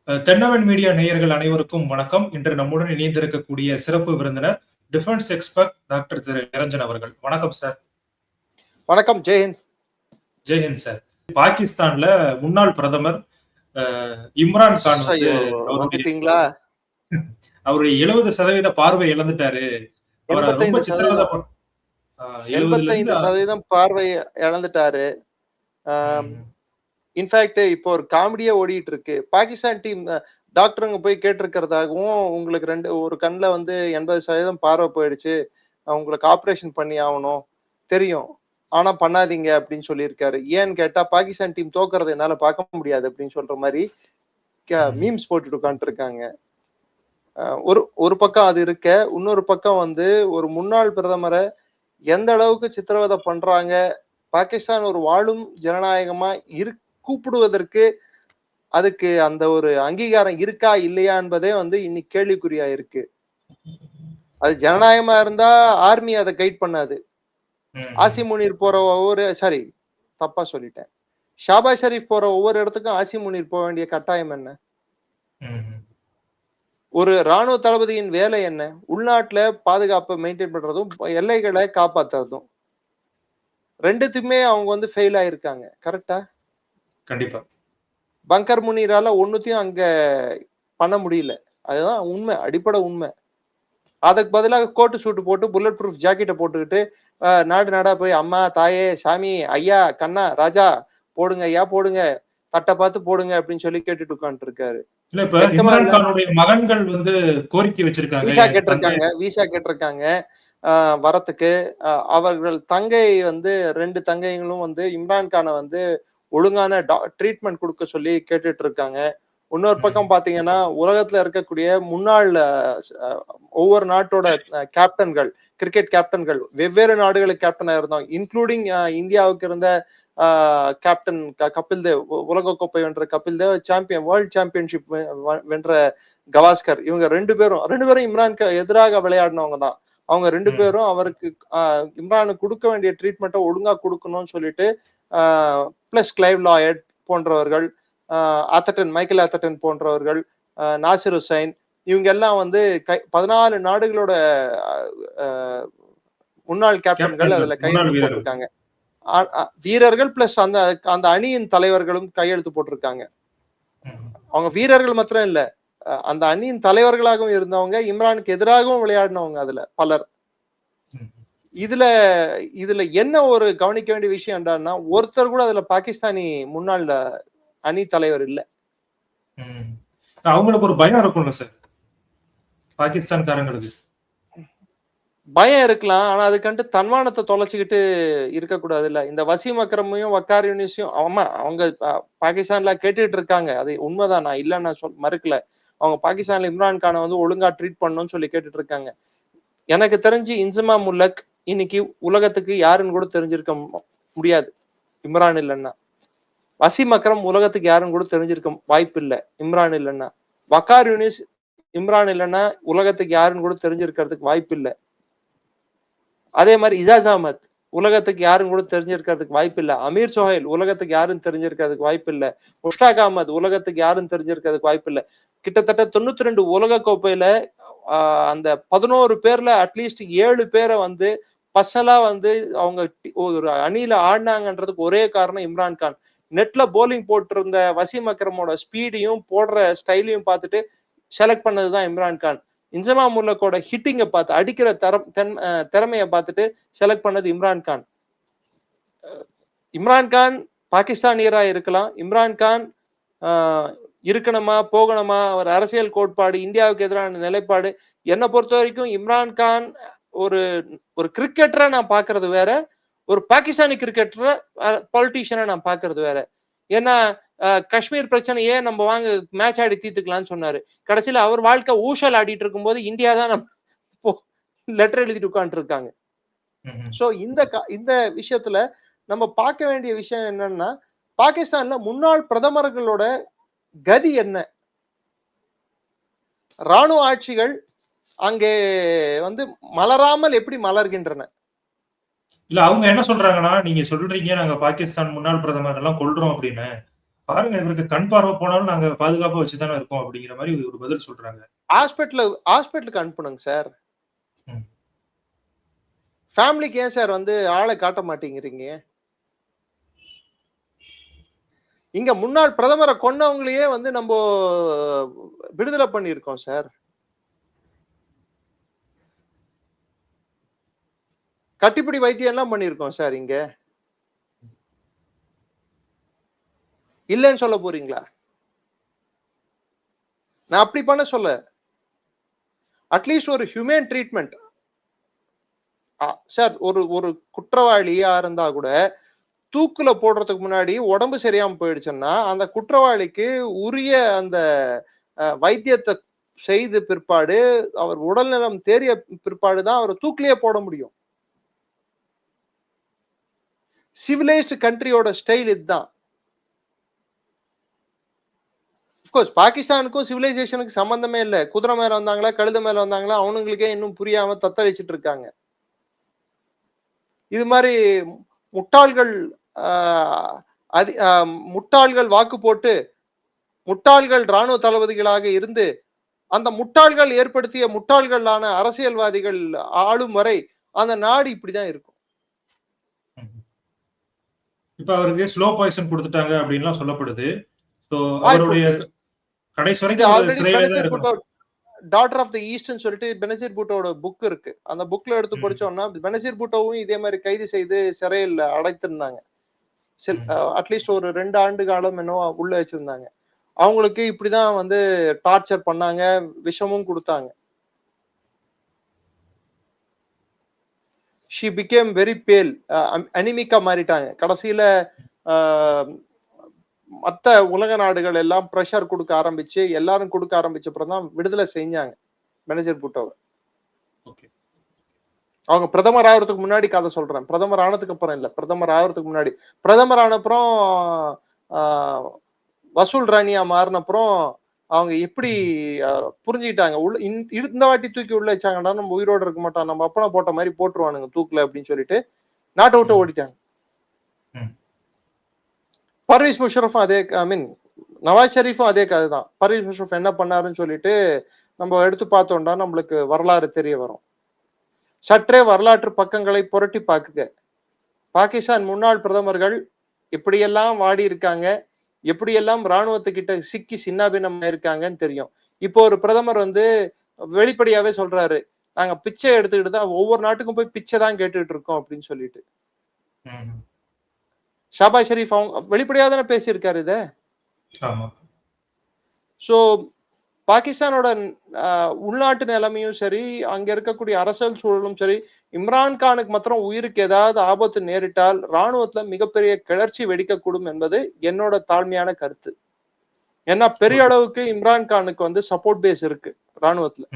தென்னவன் media நேயர்கள் அனைவருக்கும் வணக்கம். இன்று நம்முடன் இணைந்திருக்கக்கூடிய சிறப்பு விருந்தினர் டிஃபென்ஸ் எக்ஸ்பர்ட் டாக்டர் திரு நிரஞ்சன் அவர்கள். வணக்கம் சார். வணக்கம். ஜெயஹிந்த். ஜெயஹிந்த் சார். பாகிஸ்தான்ல முன்னாள் பிரதமர் இம்ரான் கான் அவருடைய 70% பார்வை இழந்துட்டாரு. 75% பார்வை இழந்துட்டாரு. இன்ஃபேக்ட் இப்போ ஒரு காமெடியா ஓடிட்டு இருக்கு. பாகிஸ்தான் டீம் டாக்டருங்க போய் கேட்டிருக்கிறதாகவும், உங்களுக்கு ஒரு கண்ணில் 80% பார்வை போயிடுச்சு, உங்களுக்கு ஆப்ரேஷன் பண்ணி ஆகணும் தெரியும், ஆனா பண்ணாதீங்க அப்படின்னு சொல்லியிருக்காரு. ஏன்னு கேட்டா பாகிஸ்தான் டீம் தோக்குறதை என்னால பார்க்க முடியாது அப்படின்னு சொல்ற மாதிரி மீம்ஸ் போட்டுட்டு உட்காந்துருக்காங்க. ஒரு பக்கம் அது இருக்க, இன்னொரு பக்கம் ஒரு முன்னாள் பிரதமரை எந்த அளவுக்கு சித்திரவதை பண்றாங்க, பாகிஸ்தான் ஒரு வாழும் ஜனநாயகமா கூப்பிடுவதற்கு அதுக்கு அந்த ஒரு அங்கீகாரம் இருக்கா இல்லையா என்பதே இன்னைக்கு கேள்விக்குறியா இருக்கு. அது ஜனநாயகமா இருந்தா ஆர்மி அதை கைட் பண்ணாது. ஆசி முனீர் போற தப்பா சொல்லிட்டேன். ஷாபாஸ் ஷரீப் போற ஒவ்வொரு இடத்துக்கும் ஆசி முனீர் போக வேண்டிய கட்டாயம் என்ன? ஒரு ராணுவ தளபதியின் வேலை என்ன? உள்நாட்டுல பாதுகாப்பை மெயின்டைன் பண்றதும் எல்லைகளை காப்பாத்துறதும். ரெண்டுத்துமே அவங்க ஃபெயில் ஆயிருக்காங்க. கரெக்டா? கண்டிப்பா. பங்கர் முனீரால ஒன்னுத்தையும் அங்க பண்ண முடியல. அதுதான் உண்மை, அடிப்படை உண்மை. அதுக்கு பதிலாக கோட்டு சூட்டு போட்டு புல்லட் ப்ரூஃப் ஜாக்கெட்டை போட்டுக்கிட்டு நாடு நாடா போய் அம்மா, தாயே, சாமி, ஐயா, கண்ணா, ராஜா போடுங்க ஐயா, போடுங்க, தட்டை பார்த்து போடுங்க அப்படின்னு சொல்லி கேட்டுட்டு உட்காந்துட்டு இருக்காரு. மகன்கள் கோரிக்கை வச்சிருக்காங்க, வீசா கேட்டிருக்காங்க வரத்துக்கு. அவர்கள் தங்கை 2 தங்கைகளும் இம்ரான்கானை ஒழுங்கான ட்ரீட்மெண்ட் கொடுக்க சொல்லி கேட்டுட்டு இருக்காங்க. இன்னொரு பக்கம் பாத்தீங்கன்னா, உலகத்துல இருக்கக்கூடிய முன்னாள் ஒவ்வொரு நாட்டோட கேப்டன்கள், கிரிக்கெட் கேப்டன்கள், வெவ்வேறு நாடுகளுக்கு கேப்டனா இருந்தோம், இன்க்ளூடிங் இந்தியாவுக்கு இருந்த கேப்டன் கபில் தேவ், உலகக்கோப்பை வென்ற கபில் தேவ், வேர்ல்ட் சாம்பியன்ஷிப் வென்ற கவாஸ்கர், இவங்க ரெண்டு பேரும் இம்ரானுக்கு எதிராக விளையாடினவங்க தான். அவங்க 2 பேரும் அவருக்கு இம்ரானுக்கு கொடுக்க வேண்டிய ட்ரீட்மெண்ட்டை ஒழுங்கா கொடுக்கணும்னு சொல்லிட்டு பிளஸ் கிளைவ் லாயட் போன்றவர்கள், மைக்கேல் ஆத்தர்டன் போன்றவர்கள், நாசிர் ஹுசைன், இவங்க எல்லாம் 14 நாடுகளோட முன்னாள் கேப்டன்கள் அதுல கையெழுத்து போட்டிருக்காங்க. வீரர்கள் பிளஸ் அந்த அணியின் தலைவர்களும் கையெழுத்து போட்டிருக்காங்க. அவங்க வீரர்கள் மாத்திரம் இல்ல, அந்த அணியின் தலைவர்களாகவும் இருந்தவங்க, இம்ரானுக்கு எதிராகவும் விளையாடினவங்க அதுல பலர். இதுல என்ன ஒரு கவனிக்க வேண்டிய விஷயம் என்னன்னா, ஒருத்தர் கூட அதுல பாகிஸ்தானி முன்னாள் அணி தலைவர் இல்ல. அவங்களுக்கு ஒரு பயம் இருக்கும்ல சார், பாகிஸ்தான்காரங்களுக்கு பயம் இருக்கலாம். ஆனா அதுக்கண்டு தன்மானத்தை தொலைச்சுக்கிட்டு இருக்கக்கூடாது இல்ல. இந்த வசீம் அக்ரமையும் வக்கார் யூனிஸையும் அவங்க பாகிஸ்தான்ல கேட்டுட்டு இருக்காங்க, அது உண்மைதான், நான் இல்ல நான் மறுக்கல. அவங்க பாகிஸ்தான்ல இம்ரான் கானை ஒழுங்கா ட்ரீட் பண்ணணும்னு சொல்லி கேட்டுட்டு இருக்காங்க. எனக்கு தெரிஞ்சு இன்சமா முல்லக் இன்னைக்கு உலகத்துக்கு யாருன்னு கூட தெரிஞ்சிருக்க முடியாது இம்ரான் இல்லைன்னா. வசீம் அக்ரம் உலகத்துக்கு யாருன்னு கூட தெரிஞ்சிருக்க வாய்ப்பு இல்லை இம்ரான் இல்லைன்னா. வக்கார் யூனிஸ் இம்ரான் இல்லைன்னா உலகத்துக்கு யாருன்னு கூட தெரிஞ்சிருக்கிறதுக்கு வாய்ப்பு இல்லை. அதே மாதிரி இஜாஸ் அஹமத் உலகத்துக்கு யாரும் கூட தெரிஞ்சிருக்கிறதுக்கு வாய்ப்பு இல்லை. அமீர் சோஹைல் உலகத்துக்கு யாரும் தெரிஞ்சிருக்கிறதுக்கு வாய்ப்பு இல்லை. முஷ்டாக் அஹமத் உலகத்துக்கு யாரும் தெரிஞ்சிருக்கிறதுக்கு வாய்ப்பு இல்லை. கிட்டத்தட்ட 92 உலக கோப்பையில அந்த 11 பேர்ல அட்லீஸ்ட் 7 பேரை பர்சனலா அவங்க ஒரு அணியில ஆடினாங்கன்றதுக்கு ஒரே காரணம் இம்ரான் கான். நெட்ல போலிங் போட்டிருந்த வசீம் அக்ரமோட ஸ்பீடையும் போடுற ஸ்டைலையும் பார்த்துட்டு செலக்ட் பண்ணதுதான் இம்ரான் கான். இன்சமா முல்லக்கோட ஹிட்டிங்கை பார்த்து, அடிக்கிற திறமையை பார்த்துட்டு செலக்ட் பண்ணது இம்ரான் கான். இம்ரான் கான் பாகிஸ்தானியரா இருக்கலாம், இம்ரான் கான் இருக்கணுமா போகணுமா, ஒரு அரசியல் கோட்பாடு, இந்தியாவுக்கு எதிரான நிலைப்பாடு, என்னை பொறுத்த வரைக்கும் இம்ரான் கான் ஒரு கிரிக்கெட்டரை நான் பாக்குறது வேற, ஒரு பாகிஸ்தானி கிரிக்கெட்டரை பொலிட்டீஷியனை நான் பாக்குறது வேற. ஏன்னா காஷ்மீர் பிரச்சனையே நம்ம வாங்க மேட்ச் ஆடி தீர்த்துக்கலாம்னு சொன்னாரு. கடைசியில அவர் வாழ்க்கை ஊஷல் ஆடிட்டு இருக்கும் போது இந்தியா தான் நம்ம லெட்டர் எழுதிட்டு உட்காந்துட்டு இருக்காங்க. சோ இந்த விஷயத்துல நம்ம பார்க்க வேண்டிய விஷயம் என்னன்னா, பாகிஸ்தான்ல முன்னாள் பிரதமர்களோட கதி என்ன? ராணுவ ஆட்சிகள் அங்கே மலராமல் எப்படி மலர்கின்றன? இல்ல அவங்க என்ன சொல்றாங்கன்னா, நீங்க சொல்றீங்க நாங்க பாகிஸ்தான் முன்னாள் பிரதமர் எல்லாம் கொல்றோம் அப்படின்னு. பாருங்க இவருக்கு கண் பார்வை போனாலும் நாங்க பாதுகாப்பா வச்சுதானே இருக்கோம் அப்படிங்கிற மாதிரி ஒரு பதில் சொல்றாங்க. ஹாஸ்பிட்டலுக்கு அனுப்பணுங்க சார். ம். ஃபேமிலிக்கு ஏன் சார் வந்து ஆளை காட்ட மாட்டேங்கிறீங்க? இங்க முன்னாள் பிரதமரை கொன்னவங்களையே வந்து நம்ப விடுதலை பண்ணியிருக்கோம் சார். கட்டிப்பிடி வைத்தியம் எல்லாம் பண்ணியிருக்கோம் சார் இங்க. இல்லன்னு சொல்ல போறீங்களா? நான் அப்படி பண்ண சொல்ல. அட்லீஸ்ட் ஒரு ஹியூமன் ட்ரீட்மெண்ட். சார் ஒரு ஒரு குற்றவாளியா இருந்தா கூட தூக்குல போடுறதுக்கு முன்னாடி உடம்பு சரியாம போயிடுச்சுன்னா அந்த குற்றவாளிக்கு உரிய அந்த வைத்தியத்தை செய்து பிற்பாடு அவர் உடல்நலம் தேறிய பிற்பாடு தான் அவர் தூக்கிலேயே போட முடியும். சிவிலைஸ்டு கண்ட்ரியோட ஸ்டைல் இதுதான். அஃப்கோர்ஸ் பாகிஸ்தானுக்கும் சிவிலைசேஷனுக்கு சம்பந்தமே இல்லை. குதிரை மேல வந்தாங்களா கழுத மேல வந்தாங்களா அவனுங்களுக்கே இன்னும் புரியாம தத்தளிச்சிட்டு இருக்காங்க. இது மாதிரி முட்டாள்கள் முட்டாள்கள் வாக்கு போட்டு முட்டாள்கள் ராணுவ தளபதிகளாக இருந்து அந்த முட்டாள்கள் ஏற்படுத்திய முட்டாள்களான அரசியல்வாதிகள் ஆளும் வரை அந்த நாடு இப்படிதான் இருக்கும். இப்ப அவருக்கு ஸ்லோ பாய்சன் கொடுத்துட்டாங்க அப்படின்லாம் சொல்லப்படுது. சோ அவருடைய கடைசி வரைக்கும் சிறையில தான் இருக்கணும். டாட்டர் ஆஃப் தி ஈஸ்ட்னு சொல்லிட்டு பெனசீர் பூட்டோட புக் இருக்கு. அந்த புக்ல எடுத்து படிச்சோம்னா பெனசீர் பூட்டோவும் இதே மாதிரி கைது செய்து சிறையில் அடைத்திருந்தாங்க. அட்லீஸ்ட் ஒரு 2 ஆண்டு காலம் என்னவோ உள்ள வச்சிருந்தாங்க. அவங்களுக்கு இப்படிதான் வந்து டார்ச்சர் பண்ணாங்க, விஷமும் கொடுத்தாங்க. ஷி பிகேம் வெரி பேல், அனிமிக்கா மாறிட்டாங்க. கடைசியில மற்ற உலக நாடுகள் எல்லாம் பிரஷர் கொடுக்க ஆரம்பிச்சு எல்லாரும் கொடுக்க ஆரம்பிச்ச அப்புறம் தான் விடுதலை செஞ்சாங்க பெனசீர் பூட்டோவை. அவங்க பிரதமர் ஆகிறதுக்கு முன்னாடி கதை சொல்றேன். பிரதமர் ஆனதுக்கு அப்புறம் இல்ல, பிரதமர் ஆகிறதுக்கு முன்னாடி. பிரதமர் ஆன அப்புறம் வசூல் ராணியா மாறின அப்புறம் அவங்க எப்படி புரிஞ்சுக்கிட்டாங்க, இந்த வாட்டி தூக்கி உள்ள வச்சாங்கன்னா நம்ம உயிரோடு இருக்க மாட்டோம், நம்ம அப்பனா போட்ட மாதிரி போட்டுருவானுங்க தூக்குல அப்படின்னு சொல்லிட்டு நாட்டை விட்டு ஓடிட்டாங்க. பர்வேஸ் முஷரஃபும் அதே, ஐ மீன் நவாஸ் ஷெரீஃபும் அதே கதை தான். பர்வேஸ் முஷரஃப் என்ன பண்ணாருன்னு சொல்லிட்டு நம்ம எடுத்து பார்த்தோம்னா நம்மளுக்கு வரலாறு தெரிய வரும். சற்றே வரலாற்று பக்கங்களை புரட்டி பார்க்குங்க. பாகிஸ்தான் முன்னாள் பிரதமர்கள் எப்படியெல்லாம் வாடி இருக்காங்க, எப்படியெல்லாம் ராணுவத்துக்கிட்ட சிக்கி சின்னாபின்னம் இருக்காங்கன்னு தெரியும். இப்போ ஒரு பிரதமர் வந்து வெளிப்படையாவே சொல்றாரு, நாங்க பிச்சை எடுத்துக்கிட்டு தான் ஒவ்வொரு நாட்டுக்கும் போய் பிச்சை தான் கேட்டுட்டு இருக்கோம் அப்படின்னு சொல்லிட்டு. ஷாபாஸ் ஷெரீப் அவங்க வெளிப்படையாக தானே பேசியிருக்காரு இத. சோ பாகிஸ்தானோட உள்நாட்டு நிலைமையும் சரி, அங்க இருக்கக்கூடிய அரசியல் சூழலும் சரி, இம்ரான்கானுக்கு மாத்திரம் உயிருக்கு ஏதாவது ஆபத்து நேரிட்டால் ராணுவத்துல மிகப்பெரிய கிளர்ச்சி வெடிக்கக்கூடும் என்பது என்னோட தாழ்மையான கருத்து. ஏன்னா பெரிய அளவுக்கு இம்ரான்கானுக்கு வந்து சப்போர்ட் பேஸ் இருக்கு ராணுவத்துல.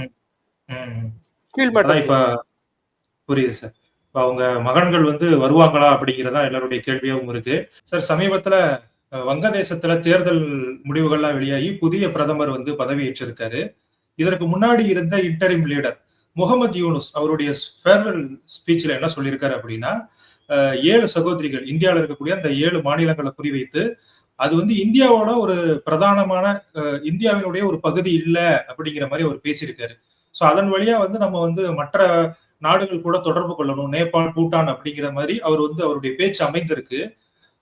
புரியுது சார். அவங்க மகன்கள் வந்து வருவாங்களா அப்படிங்கிறதா எல்லாருடைய கேள்வியாகவும் இருக்கு. சார் சமீபத்துல வங்கதேசத்துல தேர்தல் முடிவுகள்லாம் வெளியாகி புதிய பிரதமர் வந்து பதவி ஏற்றிருக்காரு. இதற்கு முன்னாடி இருந்த இன்டரிம் லீடர் முகமது யூனுஸ் அவருடைய ஃபேர்வெல் ஸ்பீச்ல என்ன சொல்லியிருக்காரு அப்படின்னா, 7 சகோதரிகள் இந்தியாவில் இருக்கக்கூடிய அந்த 7 மாநிலங்களை குறிவைத்து அது வந்து இந்தியாவோட ஒரு பிரதானமான இந்தியாவினுடைய ஒரு பகுதி இல்ல அப்படிங்கிற மாதிரி அவர் பேசியிருக்காரு. சோ அதன் வழியா வந்து நம்ம வந்து மற்ற நாடுகள் கூட தொடர்பு கொள்ளணும், நேபாள், பூட்டான் அப்படிங்கிற மாதிரி அவர் வந்து அவருடைய பேச்சு அமைந்திருக்கு.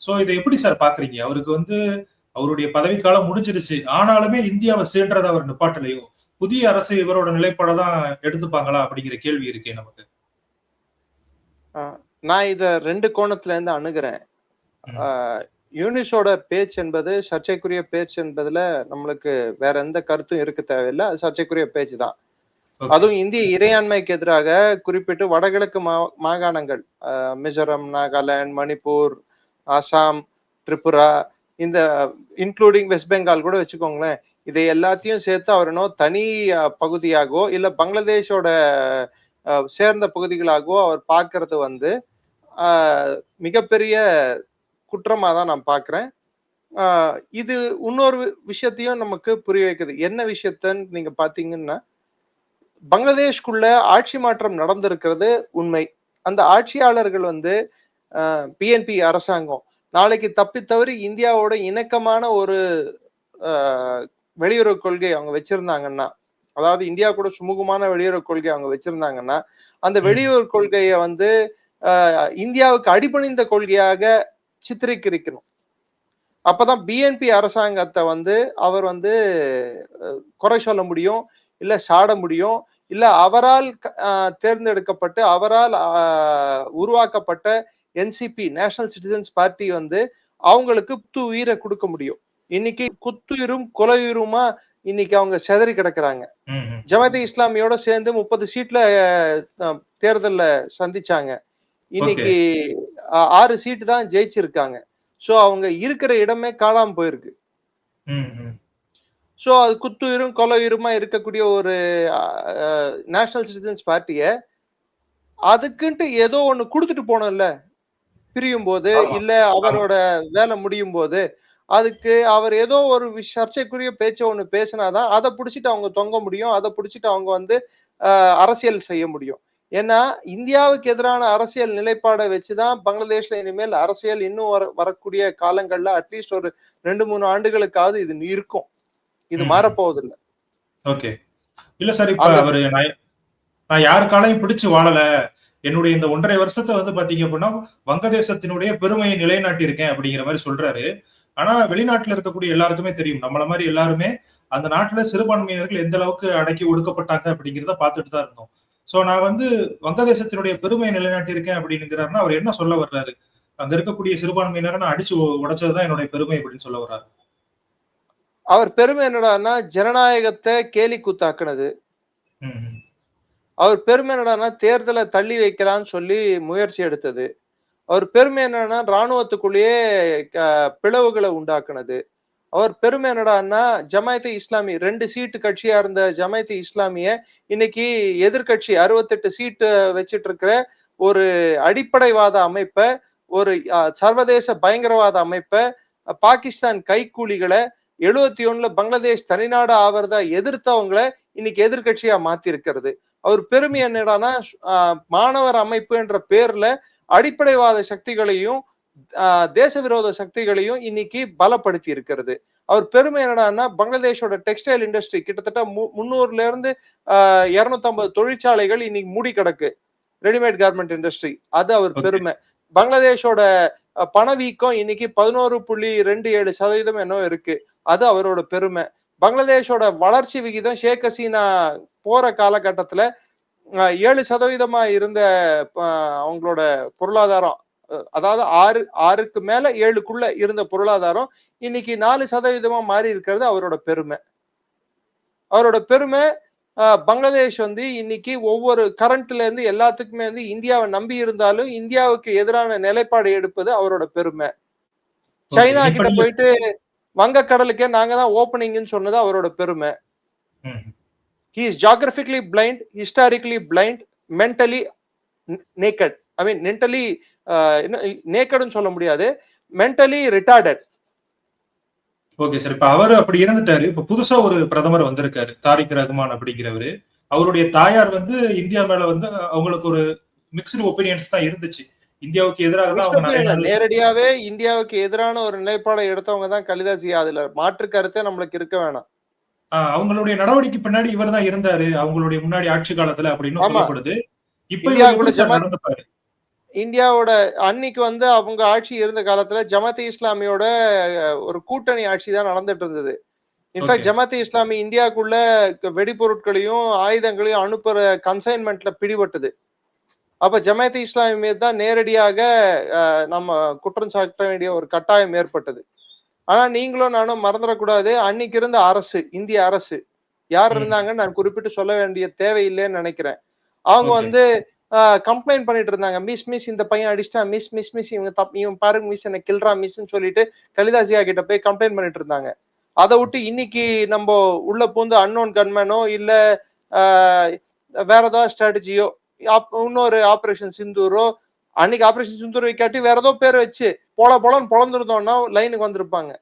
சோ இதை எப்படி சார் பாக்குறீங்க? அவருக்கு வந்து அவருடைய பதவிக்காலம் முடிஞ்சிருச்சு, ஆனாலுமே இந்தியாவை சேர்ன்றதை அவர் நிப்பாட்டலையோ, புதிய அரசு இவரோட நிலைப்பாட தான் எடுத்துப்பாங்களா அப்படிங்கிற கேள்வி இருக்கே நமக்கு. நான் இத 2 கோணத்துல இருந்து அணுகிறேன். யூனிஸோட பேச்சு என்பது சர்ச்சைக்குரிய பேச்சு என்பதுல நம்மளுக்கு வேற எந்த கருத்தும் இருக்க தேவையில்லை. சர்ச்சைக்குரிய பேச்சு தான். அதுவும் இந்திய இறையாண்மைக்கு எதிராக குறிப்பிட்டு வடகிழக்கு மாகாணங்கள் மிசோரம், நாகாலாந்து, மணிப்பூர், அசாம், திரிபுரா, இந்த இன்க்ளூடிங் வெஸ்ட் பெங்கால் கூட வச்சுக்கோங்களேன், இதை எல்லாத்தையும் சேர்த்து அவர் இன்னும் தனி பகுதியாகவோ இல்ல பங்களாதேஷோட சேர்ந்த பகுதிகளாகவோ அவர் பார்க்கறது வந்து மிகப்பெரிய குற்றமா தான் நான் பார்க்கிறேன். இது இன்னொரு விஷயத்தையும் நமக்கு புரிய வைக்குது. என்ன விஷயத்தன்னு நீங்க பாத்தீங்கன்னா, பங்களாதேஷ்குள்ள ஆட்சி மாற்றம் நடந்திருக்கிறது உண்மை. அந்த ஆட்சியாளர்கள் வந்து பிஎன்பி அரசாங்கம். நாளைக்கு தப்பித்தவறி இந்தியாவோட இணக்கமான ஒரு வெளியுறவு கொள்கை அவங்க வச்சிருந்தாங்கன்னா, அதாவது இந்தியா கூட சுமூகமான வெளியுறவு கொள்கை அவங்க வச்சிருந்தாங்கன்னா, அந்த வெளியுறவு கொள்கையை வந்து இந்தியாவுக்கு அடிபணிந்த கொள்கையாக சித்தரிக்கணும். அப்பதான் பிஎன்பி அரசாங்கத்தை வந்து அவர் வந்து குறை சொல்ல முடியும், இல்ல சாட முடியும், இல்ல அவரால் தேர்ந்தெடுக்கப்பட்டு அவரால் உருவாக்கப்பட்ட என்சிபி நேஷனல் சிட்டிசன்ஸ் பார்ட்டி வந்து அவங்களுக்கு குத்து உயிரை கொடுக்க முடியும். இன்னைக்கு குத்துயிரும் கொலையுயிருமா இன்னைக்கு அவங்க செதறி கிடக்குறாங்க. ஜமாத் இஸ்லாமியோட சேர்ந்து 30 சீட்ல தேர்தல்ல சந்திச்சாங்க. இன்னைக்கு 6 சீட்டு தான் ஜெயிச்சிருக்காங்க. சோ அவங்க இருக்கிற இடமே காணாம போயிருக்கு. சோ அது குத்துயிரும் கொலையுயிருமா இருக்கக்கூடிய ஒரு நேஷனல் சிட்டிசன்ஸ் பார்ட்டிய அதுக்குன்ட்டு ஏதோ ஒண்ணு கொடுத்துட்டு போனோம்ல பிரியும் போது, இல்ல அவரோட வேலை முடியும் போது, அதுக்கு அவர் ஏதோ ஒரு சர்ச்சைக்குரிய பேச்ச ஒண்ணு பேசினாதான் அதை பிடிச்சிட்டு அவங்க தொங்க முடியும், அதை பிடிச்சிட்டு அவங்க வந்து அரசியல் செய்ய முடியும். ஏன்னா இந்தியாவுக்கு எதிரான அரசியல் நிலைப்பாடை வச்சுதான் பங்களாதேஷ்ல இனிமேல் அரசியல் இன்னும் வரக்கூடிய காலங்கள்ல அட்லீஸ்ட் ஒரு 2-3 ஆண்டுகளுக்காவது இது இருக்கும். இது மாறப்போவதில்லை. ஓகே. இல்ல சார், இப்ப அவரு நான் யாருக்காலையும் பிடிச்சு வாழல, என்னுடைய இந்த 1.5 வருஷத்தை வந்து பாத்தீங்க அப்படின்னா வங்கதேசத்தினுடைய பெருமையை நிலைநாட்டி இருக்கேன் அப்படிங்கிற மாதிரி சொல்றாரு. ஆனா வெளிநாட்டுல இருக்கக்கூடிய எல்லாருக்குமே தெரியும், நம்மள மாதிரி எல்லாருமே அந்த நாட்டுல சிறுபான்மையினர்கள் எந்த அளவுக்கு அடக்கி ஒடுக்கப்பட்டாங்க அப்படிங்கிறத பார்த்துட்டு தான் இருந்தோம். சோ நான் வந்து வங்கதேசத்தினுடைய பெருமையை நிலைநாட்டி இருக்கேன் அப்படிங்கிறாருன்னா அவர் என்ன சொல்ல வர்றாரு? அங்க இருக்கக்கூடிய சிறுபான்மையினரை நான் அடிச்சு உடைச்சதுதான் என்னுடைய பெருமை அப்படின்னு சொல்ல வர்றாரு. அவர் பெருமை என்னடான்னா ஜனநாயகத்தை கேலி கூத்தாக்குனது. அவர் பெருமை என்னடான்னா தேர்தலை தள்ளி வைக்கலான்னு சொல்லி முயற்சி எடுத்தது. அவர் பெருமை என்னன்னா ராணுவத்துக்குள்ளேயே பிளவுகளை உண்டாக்குனது. அவர் பெருமை என்னடான்னா ஜமாயத்தை இஸ்லாமி 2 சீட்டு கட்சியா இருந்த ஜமாயத்தை இஸ்லாமிய இன்னைக்கு எதிர்கட்சி 68 சீட்டு வச்சிட்டு இருக்கிற ஒரு அடிப்படைவாத அமைப்பை, ஒரு சர்வதேச பயங்கரவாத அமைப்பை, பாகிஸ்தான் கைக்கூலிகளை 71ல பங்களாதேஷ் தனிநாடு ஆவறதா எதிர்த்தவங்களை இன்னைக்கு எதிர்கட்சியா மாத்தி இருக்கிறது. அவர் பெருமை என்னடான்னா மாணவர் அமைப்பு என்ற பேர்ல அடிப்படைவாத சக்திகளையும் தேச விரோத சக்திகளையும் இன்னைக்கு பலப்படுத்தி இருக்கிறது. அவர் பெருமை என்னடான்னா பங்களாதேஷோட டெக்ஸ்டைல் இண்டஸ்ட்ரி கிட்டத்தட்ட 300ல இருந்து 250 தொழிற்சாலைகள் இன்னைக்கு மூடி கிடக்கு. Readymade garment industry. அது அவர் பெருமை. பங்களாதேஷோட பணவீக்கம் இன்னைக்கு 11.27% என்னவோ இருக்கு. அது அவரோட பெருமை. பங்களாதேஷோட வளர்ச்சி விகிதம் ஷேக் ஹசீனா போற காலகட்டத்துல 7% இருந்த அவங்களோட பொருளாதாரம், அதாவது 6க்கு மேல 7க்குள்ள இருந்த பொருளாதாரம் இன்னைக்கு 4% மாறி இருக்கிறது அவரோட பெருமை. அவரோட பெருமை பங்களாதேஷ் வந்து இன்னைக்கு ஒவ்வொரு கரண்ட்ல இருந்து எல்லாத்துக்குமே வந்து இந்தியாவை நம்பி இருந்தாலும் இந்தியாவுக்கு எதிரான நிலைப்பாடு எடுப்பது அவரோட பெருமை. சைனா கிட்ட போயிட்டு வங்கக்கடலுக்கே நாங்க தான் ஓப்பனிங்னு சொன்னது அவரோட பெருமை. He is geographically blind, historically blind, mentally naked. I mean mentally nakedனு சொல்ல முடியாது, mentally retarded. ஓகே சார், இப்ப அவரு அப்படி இருந்துட்டாரு. இப்ப புதுசா ஒரு பிரதமர் வந்திருக்காரு, தாரிக் ரஹ்மான் அப்படிங்கிறவரு. அவருடைய தாயார் வந்து இந்தியா மேல வந்து அவங்களுக்கு ஒரு மிக்ஸ்டு ஒப்பீனியன்ஸ் தான் இருந்துச்சு. இந்தியாவுக்கு எதிராக தான் அவங்க நேரடியாவே இந்தியாவுக்கு எதிரான ஒரு நிலைப்பாடை எடுத்தவங்க தான் கலிதா ஜியா. அதுல மாற்று கருத்தே நம்மளுக்கு இருக்க வேணாம். அவங்களுடைய நடவடிக்கை பின்னாடி இவர் தான் இருந்தாரு அவங்களுடைய முன்னாடி ஆட்சி காலத்துல அப்படின்னு சொல்லப்படுது. இப்ப நடந்துப்பாரு இந்தியாவோட அன்னைக்கு வந்து அவங்க ஆட்சி இருந்த காலத்துல ஜமாத் இஸ்லாமியோட ஒரு கூட்டணி ஆட்சி தான் நடந்துட்டு இருந்தது. இன்ஃபேக்ட் ஜமாத் இஸ்லாமி இந்தியாவுக்குள்ள வெடிபொருட்களையும் ஆயுதங்களையும் அனுப்புற கன்சைன்மெண்ட்ல பிடிபட்டது. அப்ப ஜமாத் இஸ்லாமி மீது தான் நேரடியாக நம்ம குற்றம் சாட்ட வேண்டிய ஒரு கட்டாயம் ஏற்பட்டது. ஆனா நீங்களும் நானும் மறந்துடக்கூடாது, அன்னைக்கு இருந்த அரசு, இந்திய அரசு யார் இருந்தாங்கன்னு நான் குறிப்பிட்டு சொல்ல வேண்டிய தேவையில்லைன்னு நினைக்கிறேன். அவங்க வந்து கம்ப்ளைண்ட் பண்ணிட்டு இருந்தாங்க, மிஸ் இந்த பையன் அடிச்சிட்டா, மிஸ் இவன் பாருங்க மிஸ் என்ன கில்றா மிஸ்ன்னு சொல்லிட்டு கலிதா ஜியா கிட்ட போய் கம்ப்ளைண்ட் பண்ணிட்டு இருந்தாங்க. அதை விட்டு இன்னைக்கு நம்ம உள்ள பூந்து அன்னோன் கன்மேனோ இல்ல வேற ஏதாவது ஸ்ட்ராட்டஜியோ, இன்னொரு ஆபரேஷன் சிந்தூரோ, அன்னைக்கு ஆபரேஷன் சிந்தூர் வைக்காட்டி வேற ஏதோ பேர் வச்சு போலன்னு பொழந்துருந்தோம்னா லைனுக்கு வந்திருப்பாங்க.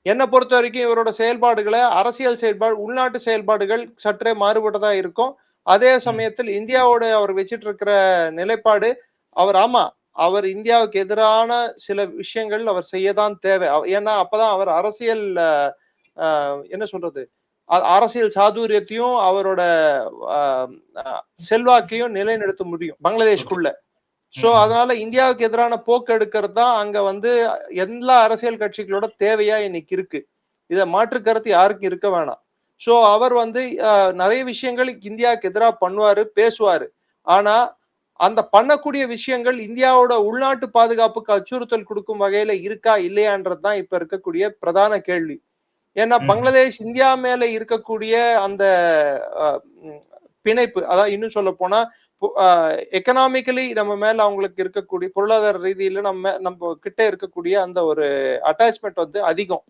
என்ன பொறுத்த வரைக்கும் இவரோட செயல்பாடுகளை, அரசியல் செயல்பாடு, உள்நாட்டு செயல்பாடுகள் சற்றே மாறுபட்டதா இருக்கும். அதே சமயத்தில் இந்தியாவோட அவர் வச்சிட்டு இருக்கிற நிலைப்பாடு, அவர் ஆமா அவர் இந்தியாவுக்கு எதிரான சில விஷயங்கள் அவர் செய்யதான் தேவை. ஏன்னா அப்பதான் அவர் அரசியல் என்ன சொல்றது, அரசியல் சாதுரியத்தையும் அவரோட செல்வாக்கையும் நிலைநிறுத்த முடியும் பங்களாதேஷ்குள்ள. சோ அதனால இந்தியாவுக்கு எதிரான போக்கு எடுக்கிறது தான் அங்க வந்து எல்லா அரசியல் கட்சிகளோட தேவையா இன்னைக்கு இருக்கு. இத மாற்று கருத்து யாருக்கும் இருக்க வேணாம். சோ அவர் வந்து நிறைய விஷயங்கள் இந்தியாவுக்கு எதிராக பண்ணுவாரு, பேசுவாரு. ஆனா அந்த பண்ணக்கூடிய விஷயங்கள் இந்தியாவோட உள்நாட்டு பாதுகாப்புக்கு அச்சுறுத்தல் கொடுக்கும் வகையில இருக்கா இல்லையான்றது தான் இப்ப இருக்கக்கூடிய பிரதான கேள்வி. ஏன்னா பங்களாதேஷ் இந்தியா மேல இருக்கக்கூடிய அந்த பிணைப்பு, அதாவது இன்னும் சொல்ல போனா எக்கனாமிக்கலி நம்ம மேல அவங்களுக்கு இருக்கக்கூடிய பொருளாதார ரீதியில நம்ம கிட்ட இருக்கக்கூடிய அந்த ஒரு அட்டாச்மெண்ட் வந்து அதிகம்.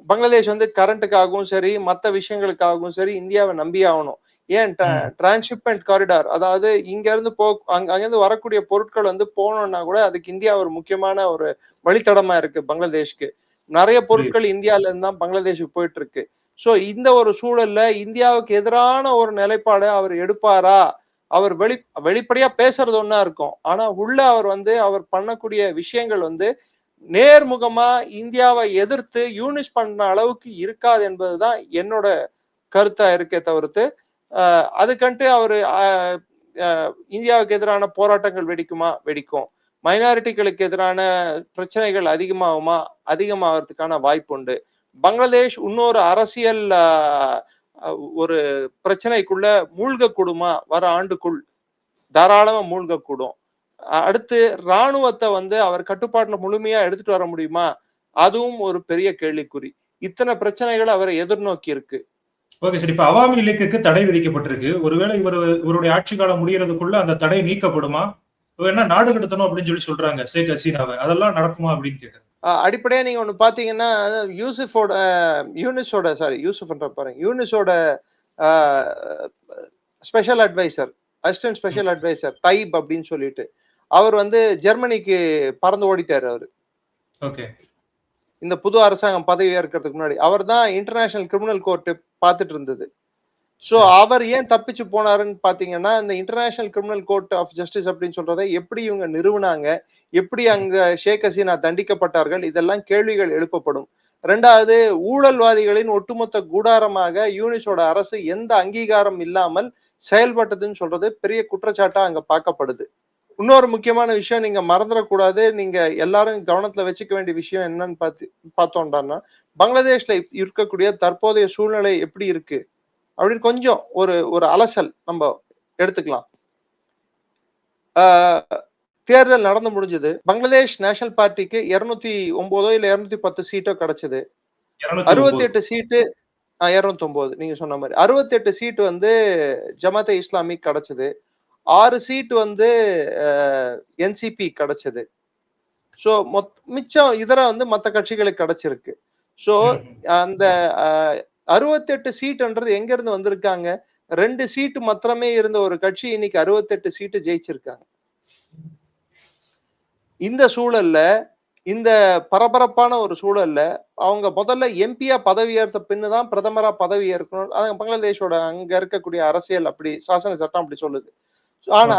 பங்களாதேஷ் வந்து கரண்ட்டுக்காகவும் சரி, மற்ற விஷயங்களுக்காகவும் சரி இந்தியாவை நம்பி ஆகணும். ஏன் டிரான்ஸ்ஷிப்மெண்ட் காரிடார், அதாவது இங்க இருந்து அங்கிருந்து வரக்கூடிய பொருட்கள் வந்து போகணும்னா கூட அதுக்கு இந்தியா ஒரு முக்கியமான ஒரு வழித்தடமா இருக்கு பங்களாதேஷ்க்கு. நிறைய பொருட்கள் இந்தியால இருந்து தான் பங்களாதேஷுக்கு போயிட்டு இருக்கு. சோ இந்த ஒரு சூழல்ல இந்தியாவுக்கு எதிரான ஒரு நிலைப்பாடு அவர் எடுப்பாரா? அவர் வெளிப்படையா பேசுறது ஒண்ணா இருக்கும். ஆனா உள்ள அவர் வந்து அவர் பண்ணக்கூடிய விஷயங்கள் வந்து நேர்முகமா இந்தியாவை எதிர்த்து யூனிஸ் பண்ண அளவுக்கு இருக்காது என்பதுதான் என்னோட கருத்தா இருக்கே தவிர்த்து, அதுக்கன்ட்டு அவரு இந்தியாவுக்கு எதிரான போராட்டங்கள் வெடிக்குமா? வெடிக்கும். மைனாரிட்டிகளுக்கு எதிரான பிரச்சனைகள் அதிகமாகுமா? அதிகமாகறதுக்கான வாய்ப்பு உண்டு. பங்களாதேஷ் இன்னொரு அரசியல் ஒரு பிரச்சனைக்குள்ள மூழ்கக்கூடுமா? வர ஆண்டுக்குள் தாராளமா மூழ்கக்கூடும். அடுத்து ராணுவத்தை வந்து அவர் கட்டுப்பாட்டுல முழுமையா எடுத்துட்டு வர முடியுமா? அதுவும் ஒரு பெரிய கேள்விக்குறி. இத்தனை பிரச்சனைகள் அவரை எதிர்நோக்கி இருக்கு. Okay sir. இப்ப அவாமி லீக்குக்கு தடை விதிக்கப்பட்டிருக்கு. ஒருவேளை இவருடைய ஆட்சி காலம் முடியறதுக்குள்ள அந்த தடை நீக்கப்படுமா? என்ன நாடு கடத்தணும் அப்படின்னு சொல்லி சொல்றாங்க ஷேக் ஹசீனாவை. அதெல்லாம் நடக்குமா அப்படின்னு கேட்கிறேன். அடிப்படையா நீங்க ஒண்ணு பாத்தீங்கன்னா யூனிஸோட special advisor, assistant special advisor தைப் அப்படின்னு சொல்லிட்டு அவர் வந்து ஜெர்மனிக்கு பறந்து ஓடிட்டாரு. அவரு ஓகே. இந்த புது அரசாங்கம் பதவி ஏற்கிறதுக்கு முன்னாடி அவர் தான் இன்டர்நேஷனல் கிரிமினல் கோர்ட் பார்த்துட்டு இருந்தது. சோ அவர் ஏன் தப்பிச்சு போனாருன்னு பாத்தீங்கன்னா, இந்த international criminal court of justice அப்படின்னு சொல்றதை எப்படி இவங்க நிறுவனாங்க, எப்படி அங்க ஷேக் ஹசீனா தண்டிக்கப்பட்டார்கள், இதெல்லாம் கேள்விகள் எழுப்பப்படும். ரெண்டாவது, ஊழல்வாதிகளின் ஒட்டுமொத்த கூடாரமாக யூனிஸோட அரசு எந்த அங்கீகாரம் இல்லாமல் செயல்பட்டதுன்னு சொல்றது பெரிய குற்றச்சாட்டா அங்க பார்க்கப்படுது. இன்னொரு முக்கியமான விஷயம் நீங்க மறந்துடக்கூடாது, நீங்க எல்லாரும் கவனத்துல வச்சுக்க வேண்டிய விஷயம் என்னன்னு பார்த்தோம்னா, பங்களாதேஷ்ல இருக்கக்கூடிய தற்போதைய சூழ்நிலை எப்படி இருக்கு அப்படின்னு கொஞ்சம் ஒரு அலசல் நம்ம எடுத்துக்கலாம். தேர்தல் நடந்து முடிஞ்சது. பங்களாதேஷ் நேஷனல் பார்ட்டிக்கு 209 இல்ல 210 சீட்டோ கிடைச்சது. 68 சீட்டு 209 நீங்க சொன்ன மாதிரி 68 சீட்டு வந்து ஜமாத்தே இஸ்லாமிக் கிடைச்சது. 6 சீட் வந்து என்சிபி கிடைச்சது. சோ மிச்சம் இதர வந்து மற்ற கட்சிகளுக்கு கிடைச்சிருக்கு. சோ அந்த 68 சீட்ன்றது எங்க இருந்து வந்திருக்காங்க? 2 சீட்டு மாத்திரமே இருந்த ஒரு கட்சி இன்னைக்கு 68 சீட்டு ஜெயிச்சிருக்காங்க. இந்த சூழல்ல, இந்த பரபரப்பான ஒரு சூழல்ல அவங்க முதல்ல எம்பியா பதவி ஏற்ற பின்னுதான் பிரதமரா பதவி ஏற்கணும். பங்களாதேஷோட அங்க இருக்கக்கூடிய அரசியல் அப்படி, சாசன சட்டம் அப்படி சொல்லுது. ஆனா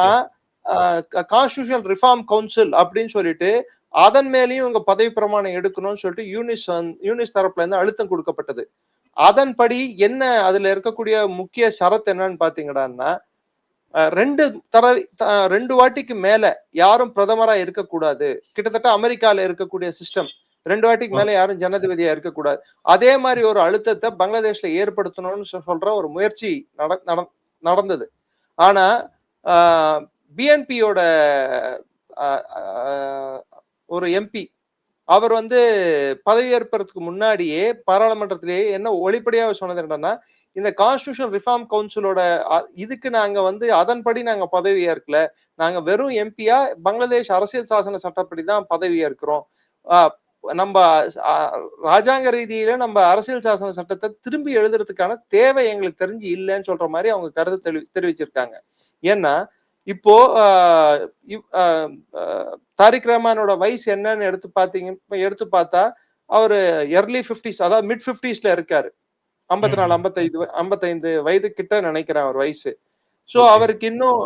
கான்ஸ்டிடியூஷனல் ரிஃபார்ம் கவுன்சில் அப்படின்னு சொல்லிட்டு அதன் மேலேயும் இவங்க பதவி பிரமாணம் எடுக்கணும்னு சொல்லிட்டு யூனிஸ் தரப்புல இருந்து அழுத்தம் கொடுக்கப்பட்டது. அதன்படி என்ன அதுல இருக்கக்கூடிய முக்கிய ஷரத்து என்னன்னு பாத்தீங்கன்னா, 2 வாட்டிக்கு மேல யாரும் பிரதமரா இருக்கக்கூடாது. கிட்டத்தட்ட அமெரிக்கால இருக்கக்கூடிய சிஸ்டம் 2 வாட்டிக்கு மேல யாரும் ஜனாதிபதியா இருக்கக்கூடாது. அதே மாதிரி ஒரு அழுத்தத்தை பங்களாதேஷ்ல ஏற்படுத்தணும்னு சொல்ற ஒரு முயற்சி நடந்தது. ஆனா பிஎன்பியோட ஒரு எம்பி அவர் வந்து பதவியேற்பதற்கு முன்னாடியே பாராளுமன்றத்திலேயே என்ன வெளிப்படையாக சொன்னது என்னன்னா, இந்த கான்ஸ்டிடியூஷனல் ரிஃபார்ம் கவுன்சிலோட இதுக்கு நாங்க வந்து அதன்படி நாங்க பதவி ஏற்கல, நாங்க வெறும் எம்பியா பங்களாதேஷ் அரசியல் சாசன சட்டப்படி தான் பதவி ஏற்கிறோம். நம்ம ராஜாங்க ரீதியில நம்ம அரசியல் சாசன சட்டத்தை திரும்பி எழுதுறதுக்கான தேவை எங்களுக்கு தெரிஞ்சு இல்லைன்னு சொல்ற மாதிரி அவங்க கருத்து தெரிவிச்சிருக்காங்க. ஏன்னா இப்போ தாரிக் ரஹ்மானோட வயசு என்னன்னு எடுத்து பார்த்தா அவரு early 50s, அதாவது mid 50sல இருக்காரு. 54 55 வயது கிட்ட நினைக்கிறேன் அவர் வயசு. சோ அவருக்கு இன்னும்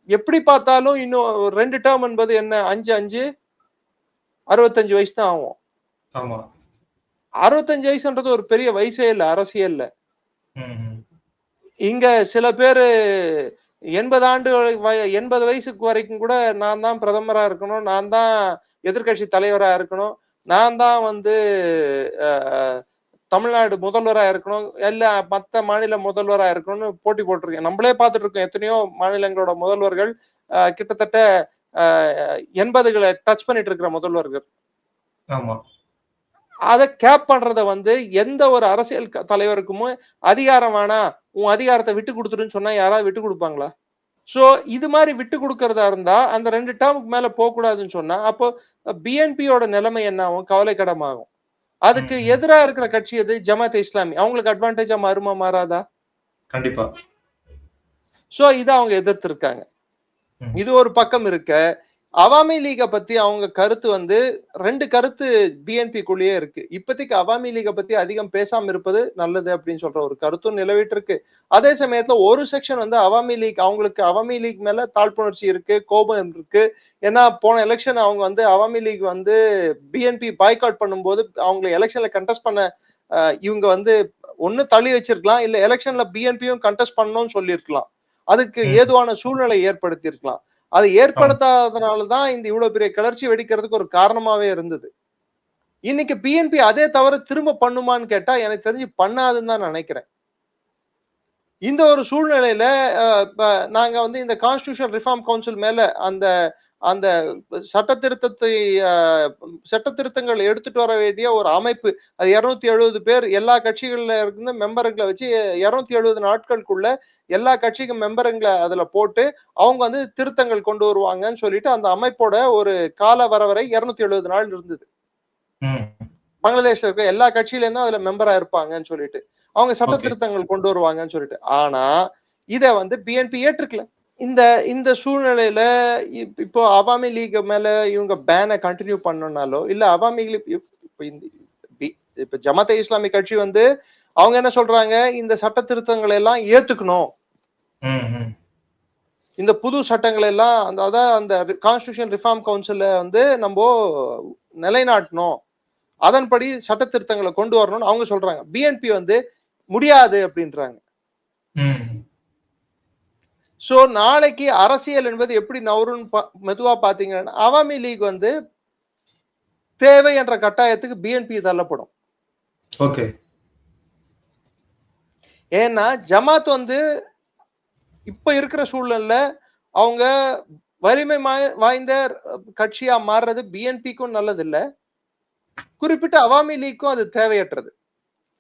எப்படி பார்த்தாலும் இன்னும் 2 டேர்ம் என்பது என்ன 5 5 65 வயசு தான் ஆகும். ஆமா. 65 வயசுன்றது ஒரு பெரிய வயசே இல்ல அரசியல்ல. ம். இங்க சில பேரு 80 ஆண்டுகள் 80 வயசுக்கு வரைக்கும் கூட நான் தான் பிரதமரா இருக்கணும், நான் தான் எதிர்க்கட்சி தலைவரா இருக்கணும், நான் தான் வந்து அ தமிழ்நாடு முதல்வரா இருக்கணும், இல்ல மத்த மாநில முதல்வரா இருக்கணும்னு போட்டி போட்டுருக்கேன். நம்மளே பார்த்துட்டு இருக்கோம். எத்தனையோ மாநிலங்களோட முதல்வர்கள் கிட்டத்தட்ட 80களை டச் பண்ணிட்டு இருக்கிற முதல்வர்கள். ஆமா. அத கேப் பண்றத வந்து எந்த ஒரு அரசியல் தலைவருக்குமே அதிகாரம் வேணாம், உன் அதிகாரத்த விட்டு குடுத்துருன்னு சொன்னா யாராவது விட்டு குடுப்பாங்களா? சோ இது மாரி விட்டு குடுக்கறதா இருந்தா, அந்த 2 டேர்முக்கு மேல போக்கூடாதுன்னு சொன்னா, அப்போ பிஎன்பியோட நிலைமை என்ன ஆகும்? கவலைக்கிடமாகும். அதுக்கு ம். எதிரா இருக்கிற கட்சி எது? ஜமாத் இஸ்லாமி. அவங்களுக்கு அட்வான்டேஜா மாறுமா? மாறாதா? கண்டிப்பா. சோ இத அவங்க எதிர்த்திருக்காங்க. ம். இது ஒரு பக்கம் இருக்க, அவாமி லீக பத்தி அவங்க கருத்து வந்து 2 கருத்து பிஎன்பி குள்ளேயே இருக்கு. இப்போதைக்கு அவாமி லீக பத்தி அதிகம் பேசாம இருப்பது நல்லது அப்படின்னு சொல்ற ஒரு கருத்தும் நிலவிட்டு இருக்கு. அதே சமயத்துல ஒரு செக்ஷன் வந்து அவாமி லீக் அவங்களுக்கு அவாமி லீக் மேல தாழ்ப்புணர்ச்சி இருக்கு, கோபம் இருக்கு. ஏன்னா போன எலெக்ஷன் அவங்க வந்து அவாமி லீக் வந்து பிஎன்பி பாய்காட் பண்ணும்போது அவங்களை எலெக்ஷன்ல கண்டெஸ்ட் பண்ண இவங்க வந்து ஒண்ணு தள்ளி வச்சிருக்கலாம், இல்ல எலெக்ஷன்ல பிஎன்பியும் கண்டெஸ்ட் பண்ணணும்னு சொல்லியிருக்கலாம். அதுக்கு ம். ஏதுவான சூழ்நிலை ஏற்படுத்தி இருக்கலாம். அது ஆமா. ஏற்படுத்தாதனாலதான் இந்த இவ்வளவு பெரிய கிளர்ச்சி வெடிக்கிறதுக்கு ஒரு காரணமாவே இருந்தது. இன்னைக்கு பிஎன்பி அதே தவிர திரும்ப பண்ணுமான்னு கேட்டா எனக்கு தெரிஞ்சு பண்ணாதுன்னு தான் நினைக்கிறேன். இந்த ஒரு சூழ்நிலையில நாங்க வந்து இந்த கான்ஸ்டிடியூஷன் ரிஃபார்ம் கவுன்சில் மேல அந்த அந்த சட்ட திருத்தத்தை சட்ட திருத்தங்கள் எடுத்துட்டு வர வேண்டிய ஒரு அமைப்பு, அது 270 பேர் எல்லா கட்சிகள்ல இருந்து மெம்பருங்களை வச்சு 270 நாட்களுக்குள்ள எல்லா கட்சிக்கும் மெம்பருங்களை அதுல போட்டு அவங்க வந்து திருத்தங்கள் கொண்டு வருவாங்கன்னு சொல்லிட்டு அந்த அமைப்போட ஒரு கால வரவரை 270 நாள் இருந்தது. பங்களாதேஷ்ல இருக்க எல்லா கட்சியில இருந்தும் அதுல மெம்பரா இருப்பாங்கன்னு சொல்லிட்டு அவங்க சட்ட திருத்தங்கள் கொண்டு வருவாங்கன்னு சொல்லிட்டு. ஆனா இத வந்து பிஎன்பி ஏற்றுக்கல. இந்த இந்த சூழ்நிலையில இப்போ அவாமி லீக் மேல இவங்க பேனை கண்டினியூ பண்ணனாலோ இல்ல அவாமி லீக் இப்ப ஜமாத்தே இஸ்லாமி கட்சி வந்து அவங்க என்ன சொல்றாங்க, இந்த சட்ட திருத்தங்களை எல்லாம் ஏத்துக்கணும், இந்த புது சட்டங்களை எல்லாம் அதாவது அந்த கான்ஸ்டிடியூஷன் ரிஃபார்ம் கவுன்சில வந்து நம்ம நிலைநாட்டணும், அதன்படி சட்ட திருத்தங்களை கொண்டு வரணும்னு அவங்க சொல்றாங்க. பிஎன்பி வந்து முடியாது அப்படின்றாங்க. சோ நாளைக்கு அரசியல் என்பது எப்படி நவருன்னு மெதுவா பாத்தீங்கன்னா அவாமி லீக் வந்து தேவை என்ற கட்டாயத்துக்கு பிஎன்பி தள்ளப்படும். ஓகே. ஏன்னா ஜமாத் வந்து இப்ப இருக்கிற சூழ்நிலையில அவங்க வலிமை வாய்ந்த கட்சியா மாறுறது பிஎன்பிக்கும் நல்லது இல்ல, குறிப்பிட்ட அவாமி லீக்கும் அது தேவையற்றது.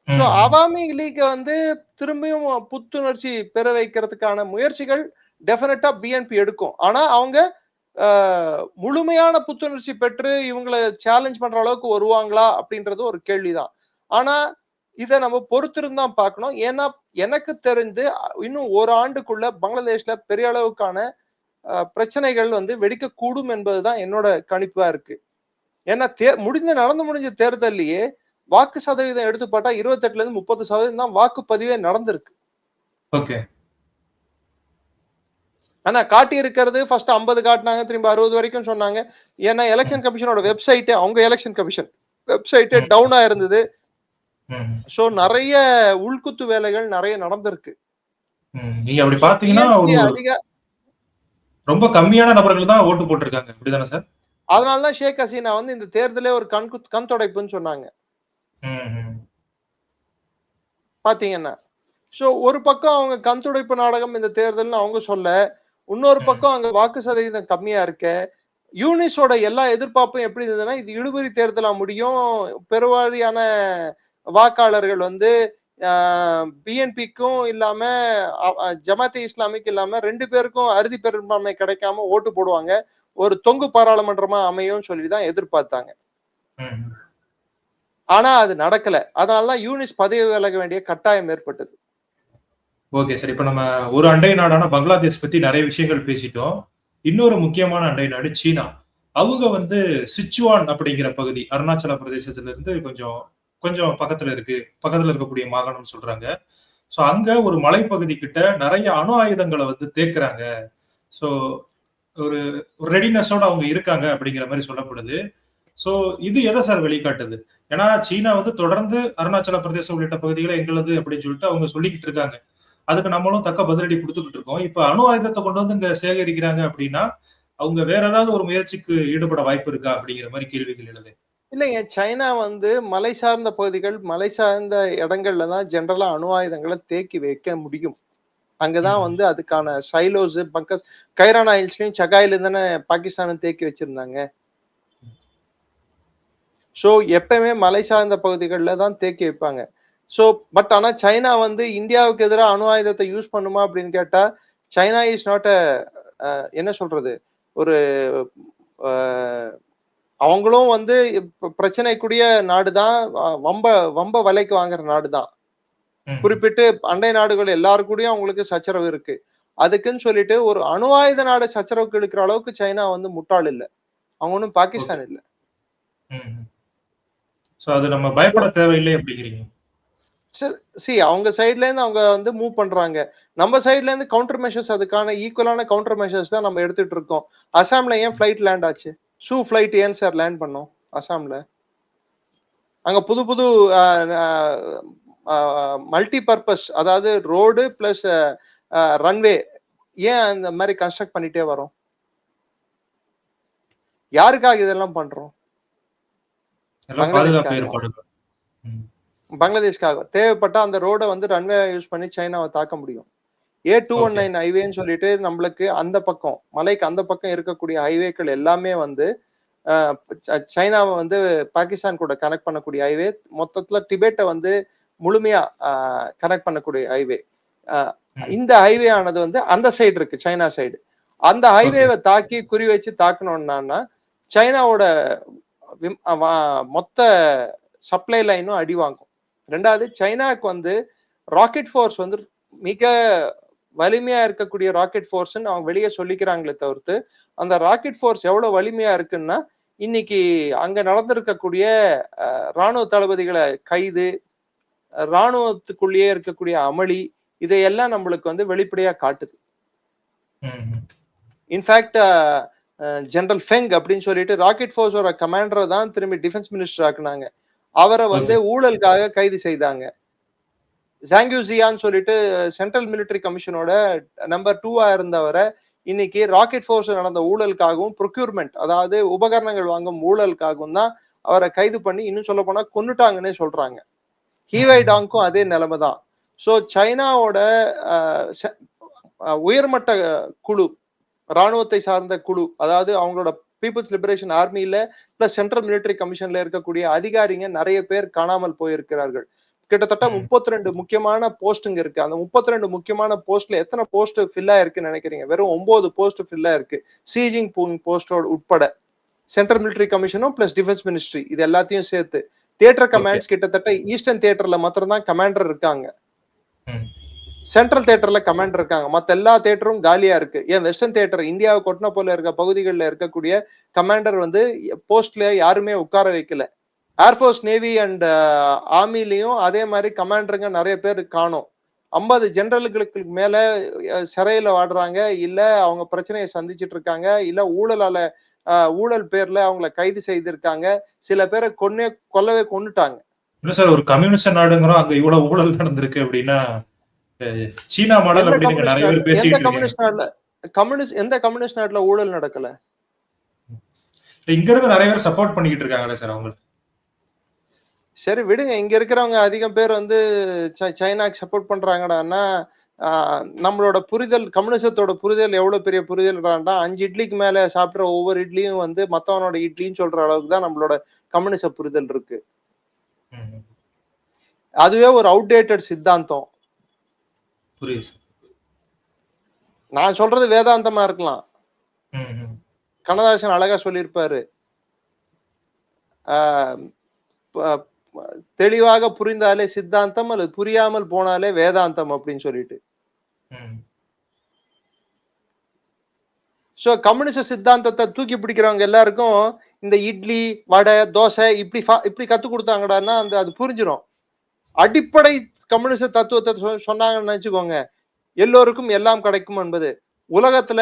சோ அவாமி லீக் வந்து திரும்பியும் புத்துணர்ச்சி பெற வைக்கிறதுக்கான முயற்சிகள் டெஃபினட்டா பிஎன்பி எடுக்கும். ஆனா அவங்க முழுமையான புத்துணர்ச்சி பெற்று இவங்களை சேலஞ்ச் பண்ற அளவுக்கு வருவாங்களா அப்படின்றது ஒரு கேள்விதான். ஆனா இத நம்ம பொறுத்திருந்தான் பார்க்கணும். ஏன்னா எனக்கு தெரிந்து இன்னும் ஒரு ஆண்டுக்குள்ள பங்களாதேஷ்ல பெரிய அளவுக்கான பிரச்சனைகள் வந்து வெடிக்க கூடும் என்பதுதான் என்னோட கணிப்பா இருக்கு. ஏன்னா நடந்து முடிஞ்ச தேர்தலையே வாக்கு சதவீதம் எடுத்து பார்த்தா 28ல இருந்து 30% தான் வாக்குப்பதிவே நடந்திருக்கு. ஓகே. ஆனா காட்டி இருக்கிறது ஃபர்ஸ்ட் 50 காட்டினாங்க, திரும்ப 60 வரைக்கும் சொன்னாங்க. ஏன்னா எலெக்ஷன் கமிஷனோட வெப்சைட், அவங்க எலெக்ஷன் கமிஷன் வெப்சைட் டவுனா இருந்தது. சோ நிறைய உள்குத்து வேலைகள் நிறைய நடந்திருக்கு. நீங்க அப்படி பாத்தீங்கன்னா ரொம்ப கம்மியான நபர்கள் தான் ஓட்டு போட்டிருக்காங்க, அப்படிதானே சார்? அதனாலதான் ஷேக் ஹசீனா வந்து இந்த தேர்தலே ஒரு கண் தொடைப்புன்னு சொன்னாங்க பாத்தீங்கன்னா. சோ ஒரு பக்கம் அவங்க கண் துடைப்பு நாடகம் இந்த தேர்தல்னு அவங்க சொல்ல, இன்னொரு பக்கம் அங்க வாக்கு சதவீதம் கம்மியா இருக்க, யூனிஸோட எல்லா எதிர்பார்ப்பும் எப்படி இருந்ததுன்னா இது இழுபறி தேர்தலா முடியும், பெருவாரியான வாக்காளர்கள் வந்து பிஎன்பிக்கும் இல்லாம ஜமாத்தே இஸ்லாமிக்கு இல்லாம 2 பேருக்கும் அறுதி பெரும்பான்மை கிடைக்காம ஓட்டு போடுவாங்க, ஒரு தொங்கு பாராளுமன்றமா அமையும் சொல்லிதான் எதிர்பார்த்தாங்க. ஆனா அது நடக்கல. அதனாலதான் யூனிஸ் பதவி விலக வேண்டிய கட்டாயம் ஏற்பட்டது. Okay sir. இப்ப நம்ம ஒரு அண்டை நாடான பங்களாதேஷ் பத்தி நிறைய விஷயங்கள் பேசிட்டோம். இன்னொரு முக்கியமான அண்டை நாடு சீனா. அவங்க வந்து சிச்சுவான் அப்படிங்கிற பகுதி அருணாச்சல பிரதேசத்துல இருந்து கொஞ்சம் கொஞ்சம் பக்கத்துல இருக்கக்கூடிய மாகாணம் சொல்றாங்க. சோ அங்க ஒரு மலைப்பகுதி கிட்ட நிறைய அணு ஆயுதங்களை வந்து தேக்குறாங்க. ஸோ ஒரு ரெடினஸோட அவங்க இருக்காங்க அப்படிங்கிற மாதிரி சொல்லப்படுது. ஸோ இது எதை சார் வெளிக்காட்டுது? ஏன்னா சீனா வந்து தொடர்ந்து அருணாச்சல பிரதேசம் உள்ளிட்ட பகுதிகளை எங்களது அப்படின்னு சொல்லிட்டு அவங்க சொல்லிக்கிட்டு இருக்காங்க. அதுக்கு நம்மளும் தக்க பதிலடி கொடுத்துக்கிட்டு இருக்கோம். இப்ப அணு ஆயுதத்தை கொண்டு வந்து இங்க சேகரிக்கிறாங்க அப்படின்னா அவங்க வேற ஏதாவது ஒரு முயற்சிக்கு ஈடுபட வாய்ப்பு இருக்கா அப்படிங்கிற மாதிரி கேள்விகள் எழுது. இல்லைங்க. சைனா வந்து மலை சார்ந்த பகுதிகள், மலை சார்ந்த இடங்கள்ல தான் ஜெனரலா அணு ஆயுதங்கள தேக்கி வைக்க முடியும். அங்க தான் ம். வந்து அதுக்கான சைலோஸ், பங்கர்ஸ், கைரான் ஐல்ஸ்லயும், சகாயிலும் தானே பாகிஸ்தானும் தேக்கி வச்சிருந்தாங்க. ஸோ எப்பவுமே மலை சார்ந்த பகுதிகள்ல தான் தேக்கி வைப்பாங்க. ஸோ பட் ஆனா சைனா வந்து இந்தியாவுக்கு எதிரா அணு ஆயுதத்தை யூஸ் பண்ணுமா அப்படின்னு கேட்டா, சைனா இஸ் நாட் என்ன சொல்றது? ஒரு அ அவங்களும் வந்து பிரச்சனைக்குரிய நாடு தான். வம்ப வம்ப விலைக்கு வாங்குற நாடு தான். ம். குறிப்பிட்டு அண்டை நாடுகள் எல்லாரு கூடயும் அவங்களுக்கு சச்சரவு இருக்கு. அதுக்குன்னு சொல்லிட்டு ஒரு அணு ஆயுத நாடு சச்சரவுக்கு இழுக்கிற அளவுக்கு சைனா வந்து முட்டாள் இல்ல. அவங்க ஒண்ணும் ஓகே. பாகிஸ்தான் இல்ல. ம். ஸோ அது நம்ம பயப்பட தேவையில்லை அப்படிங்கிறீங்க. அவங்க சைட்ல இருந்து அவங்க வந்து மூவ் பண்றாங்க. நம்ம சைட்ல இருந்து கவுண்டர் மெஷர்ஸ் அதுக்கான ஈக்குவலான கவுண்டர் மெஷர்ஸ் தான் நம்ம எடுத்துட்டு இருக்கோம். அசாம்ல ஏன் ஃப்ளைட் லேண்ட் ஆச்சு? ஃப்ளைட் ஏன் சார் லேண்ட் பண்ணோம் அசாம்ல? அங்க புது புது மல்டி பர்பஸ், அதாவது ரோடு பிளஸ் ரன்வே ஏன் அந்த மாதிரி கன்ஸ்ட்ரக்ட் பண்ணிட்டே வரோம்? யாருக்காக இதெல்லாம் பண்றோம்? எல்லாம் பாதுகாப்பு பங்களாதேஷ்காகவா? ஏற்பாடுகள். ம். பங்களாதேஷ்காக தேவைப்பட்டா அந்த ரோட வந்து ரன்வே யூஸ் பண்ணி சைனாவை தாக்க முடியும். ஓகே. A219 ஹைவேன்னு சொல்லிட்டு நம்மளுக்கு அந்த பக்கம் மலைக்கு அந்த பக்கம் இருக்கக்கூடிய ஹைவேக்கள் எல்லாமே வந்து சைனாவை வந்து பாகிஸ்தான் கூட கனெக்ட் பண்ணக்கூடிய ஹைவே. மொத்தத்துல டிபேட்டை வந்து முழுமையா கனெக்ட் பண்ணக்கூடிய ஹைவே. ம். இந்த ஹைவே ஆனது வந்து அந்த சைடு இருக்கு, சைனா சைடு. அந்த ஓகே. ஹைவேவை தாக்கி குறி வச்சு தாக்கணும்னா சைனாவோட மொத்த சப்ளை லைனும் அடி வாங்கும். ரெண்டாவது சைனாக்கு வந்து ராக்கெட் ஃபோர்ஸ் வந்து மிக வலிமையா இருக்கக்கூடிய ராக்கெட் ஃபோர்ஸ்ன்னு அவங்க வெளியே சொல்லிக்கிறாங்களே தவிர்த்து, அந்த ராக்கெட் ஃபோர்ஸ் எவ்வளவு வலிமையா இருக்குன்னா, இன்னைக்கு அங்க நடந்திருக்கக்கூடிய ராணுவ தளபதிகளை கைது, ராணுவத்துக்குள்ளேயே இருக்கக்கூடிய அமளி, இதையெல்லாம் நம்மளுக்கு வந்து வெளிப்படையா காட்டுது. ம். இன்ஃபேக்ட் ஜெனரல் ஃபெங் அப்படின்னு சொல்லிட்டு ராக்கெட் ஃபோர்ஸோட கமாண்டரை தான் திரும்பி டிஃபென்ஸ் மினிஸ்டர் ஆக்குனாங்க. அவரை வந்து ஓகே. ஊழலுக்காக கைது செய்தாங்க. ஜாங்கியூசியான்னு சொல்லிட்டு சென்ட்ரல் மிலிட்டரி கமிஷனோட நம்பர் 2 இருந்தவரை இன்னைக்கு ராக்கெட் ஃபோர்ஸ் நடந்த ஊழலுக்காகவும் ப்ரொக்யூர்மெண்ட், அதாவது உபகரணங்கள் வாங்கும் ஊழலுக்காகவும் தான் அவரை கைது பண்ணி இன்னும் சொல்ல போனா கொன்னுட்டாங்கன்னே சொல்றாங்க. ஹீவை ம். டாங்க்கும் அதே நிலைமை தான். ஸோ சைனாவோட உயர்மட்ட குழு, ராணுவத்தை சார்ந்த குழு, அதாவது அவங்களோட பீப்புள்ஸ் லிபரேஷன் ஆர்மியில பிளஸ் சென்ட்ரல் மிலிட்டரி கமிஷன்ல இருக்கக்கூடிய அதிகாரிங்க நிறைய பேர் காணாமல் போயிருக்கிறார்கள். கிட்டத்தட்ட ம். 32 முக்கியமான போஸ்டுங்க இருக்கு. அந்த 32 முக்கியமான போஸ்ட்ல எத்தனை போஸ்ட் ஃபில் ஆயிருக்குன்னு நினைக்கிறீங்க? வெறும் 9 போஸ்ட் ஃபில் ஆயிருக்கு. சீஜிங் போஸ்டோட உட்பட. சென்ட்ரல் மிலிட்டரி கமிஷனும் பிளஸ் டிஃபென்ஸ் மினிஸ்ட்ரி இது எல்லாத்தையும் சேர்த்து. Theatre okay. கமாண்ட்ஸ் கிட்டத்தட்ட ஈஸ்டர்ன் தியேட்டர்ல மாத்திரம் தான் கமாண்டர் இருக்காங்க. ம். சென்ட்ரல் தியேட்டர்ல கமாண்டர் இருக்காங்க. மத்த எல்லா தியேட்டரும் காலியா இருக்கு. ஏன் வெஸ்டர்ன் தியேட்டர் இந்தியாவை கொட்டின போல இருக்க பகுதிகளில் இருக்கக்கூடிய கமாண்டர் வந்து போஸ்ட்ல யாருமே உட்கார வைக்கல. ஏர்ஃபோர்ஸ், நேவி அண்ட் ஆர்மிலையும் அதே மாதிரி கமாண்டருங்க நிறைய பேர் காணோம். 50 ஜெனரல்களுக்கு மேல சிறையில வாடுறாங்க, இல்ல அவங்க பிரச்சனையை சந்திச்சுட்டு இருக்காங்க, இல்ல ஊழல் பேர்ல அவங்கள கைது செய்திருக்காங்க. சில பேரை கொல்லவே கொன்னுட்டாங்க. இல்ல சார் ஒரு கம்யூனிஸ்ட் நாடுங்கிறோம். அங்க இவ்வளவு ஊழல் நடந்திருக்கு அப்படின்னா, சீனா மாடல் எந்த அப்படின்னு இங்க கம்யூனிஸ்ட் நெறைய நாடுல பேர் பேசிக்கிட்டு இருக்காங்க. எந்த கம்யூனிஸ்ட் நாட்டுல ஊழல் நடக்கல? இங்க இருந்து நெறைய பேர் சப்போர்ட் பண்ணிக்கிட்டு இருக்காங்களே சார் அவங்களுக்கு. சரி விடுங்க. இங்க இருக்கிறவங்க அதிகம் பேர் வந்து சைனாக்கு சப்போர்ட் பண்றாங்கடான்னா, நம்மளோட புரிதல், கம்யூனிசத்தோட புரிதல் எவ்வளவு பெரிய புரிதல்டான்னா, 5 இட்லிக்கு மேல சாப்பிடுற ஒவ்வொரு இட்லியும் வந்து மத்தவனோட இட்லின்னு சொல்ற அளவுக்கு தான் நம்மளோட கம்யூனிச புரிதல் இருக்கு. ம். அதுவே ஒரு அவுட்டேட்டட் சித்தாந்தம். புரியுது சார். நான் சொல்றது வேதாந்தமா இருக்கலாம். ம். ம். கண்ணதாசன் அழகா சொல்லியிருப்பாரு. ஆஹ் ப- ப- தெளிவாக புரிந்தாலே சித்தாந்தம், அல்லது புரியாமல் போனாலே வேதாந்தம் அப்படின்னு சொல்லிட்டு. ம். சோ கம்யூனிச சித்தாந்தத்தை தூக்கி பிடிக்கிறவங்க எல்லாருக்கும் இந்த இட்லி, வடை, தோசை இப்படி கத்து கொடுத்தாங்கடான்னா அது புரிஞ்சிடும். அடிப்படை கம்யூனிச தத்துவத்தை சொன்னாங்கன்னு நினைச்சுக்கோங்க, எல்லோருக்கும் எல்லாம் கிடைக்கும் என்பது. உலகத்துல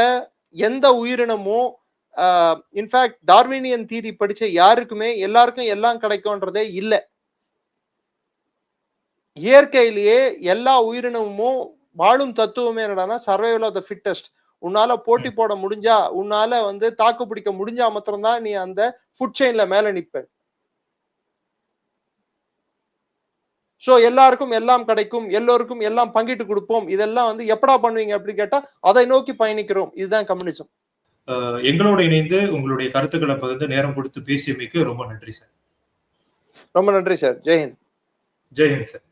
எந்த உயிரினமும் இன்ஃபேக்ட் டார்வினியன் தியரி படிச்ச யாருக்குமே எல்லாருக்கும் எல்லாம் கிடைக்கும்ன்றதே இல்ல. இயற்கையிலேயே எல்லா உயிரினமும் வாழும் தத்துவமே என்னடான்னா சர்வைவல் ஆஃப் த ஃபிட்டஸ்ட். உன்னால போட்டி போட முடிஞ்சா, உன்னால வந்து தாக்கு பிடிக்க முடிஞ்சா மாத்திரம்தான் நீ அந்த ஃபுட் செயின்ல மேல நிப்ப. சோ எல்லாருக்கும் எல்லாம் கிடைக்கும், எல்லோருக்கும் எல்லாம் பங்கிட்டு கொடுப்போம். இதெல்லாம் வந்து எப்படா பண்ணுவீங்க அப்படி கேட்டா அதை நோக்கி பயணிக்கிறோம். இதுதான் கம்யூனிசம். எங்களோட இணைந்து உங்களுடைய கருத்துக்களை பகிர்ந்து நேரம் கொடுத்து பேசியமைக்கு ரொம்ப நன்றி சார். ரொம்ப நன்றி சார். ஜெய் ஹிந்த். ஜெய் ஹிந்த் சார்.